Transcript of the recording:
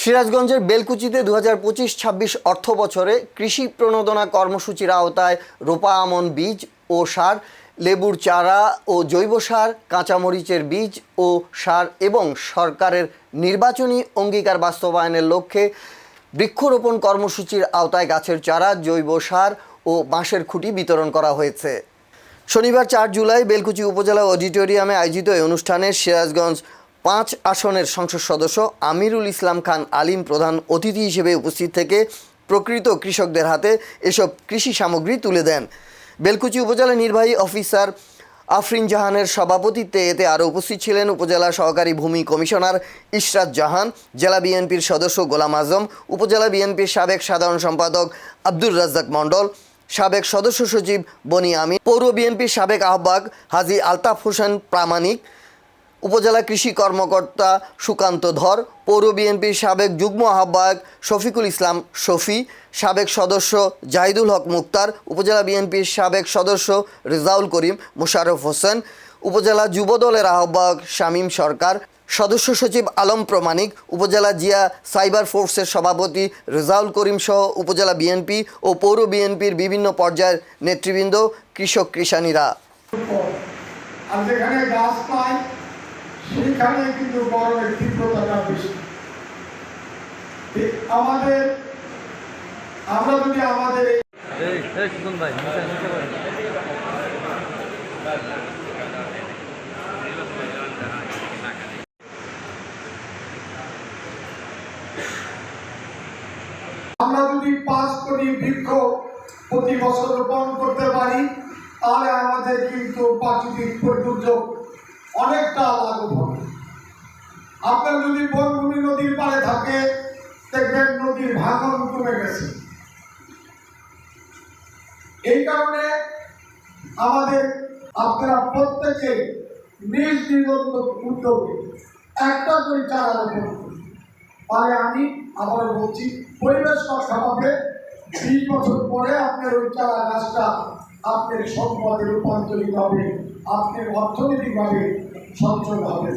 সিরাজগঞ্জের বেলকুচিতে 2025-26 অর্থ বছরে কৃষি প্রণোদনা কর্মসূচির আওতায় রোপা আমন বীজ ও সার, লেবুর চারা ও জৈব সার, কাঁচামরিচের বীজ ও সার এবং সরকারের নির্বাচনী অঙ্গীকার বাস্তবায়নের লক্ষ্যে বৃক্ষরোপণ কর্মসূচির আওতায় গাছের চারা, জৈব সার ও বাঁশের খুঁটি বিতরণ করা হয়েছে। শনিবার 4 জুলাই বেলকুচি উপজেলা অডিটোরিয়ামে আয়োজিত এই অনুষ্ঠানে সিরাজগঞ্জ 5 আসনের সংসদ সদস্য আমিরুল ইসলাম খান আলিম প্রধান অতিথি হিসেবে উপস্থিত থেকে প্রকৃত কৃষকদের হাতে এসব কৃষি সামগ্রী তুলে দেন। বেলকুচি উপজেলা নির্বাহী অফিসার আফরিন জাহানের সভাপতিত্বে এতে আরও উপস্থিত ছিলেন উপজেলা সহকারী ভূমি কমিশনার ইশরাত জাহান, জেলা বিএনপির সদস্য গোলাম আজম, উপজেলা বিএনপির সাবেক সাধারণ সম্পাদক আব্দুর রাজ্জাক মণ্ডল, সাবেক সদস্য সচিব বনি আমিন, পৌর বিএনপির সাবেক আহ্বায়ক হাজী আলতাফ হোসেন প্রামাণিক, উপজেলা কৃষি কর্মকর্তা সুকান্ত ধর, পৌর বিএনপির সাবেক যুগ্ম আহ্বায়ক শফিকুল ইসলাম শফি, সাবেক সদস্য জাহিদুল হক মুক্তার, উপজেলা বিএনপির সাবেক সদস্য রেজাউল করিম, মোশাররফ হোসেন, উপজেলা যুবদলের আহ্বায়ক শামীম সরকার, সদস্য সচিব আলম প্রমাণিক, উপজেলা জিয়া সাইবার ফোর্সের সভাপতি রেজাউল করিম সহ উপজেলা বিএনপি ও পৌর বিএনপির বিভিন্ন পর্যায়ের নেতৃবৃন্দ, কৃষক কৃষানীরা। সেখানে কিন্তু গরমের তীব্রতাটা বেশি। আমরা যদি আমাদের আমরা যদি 5 কোটি বৃক্ষ প্রতি বছর রোপণ করতে পারি, তাহলে আমাদের কিন্তু প্রাকৃতিক দুর্যোগ অনেকটা লাঘব হবে। আপনার যদি বনভূমি নদীর পাড়ে থাকে, দেখবেন নদীর ভাঙন কমে গেছে। এই কারণে আমাদের আপনারা প্রত্যেকে নিজ নিজ উদ্যোগে একটা করে চারা রোপণ করুন। তাহলে আমি আবারও বলছি, পরিবেশ রক্ষা পাবে। 20 বছর পরে আপনার ওই চারা গাছটা আপনার সম্পদে রূপান্তরিত হবে, আপনার অর্থনৈতিকভাবে সচ্ছল হবে।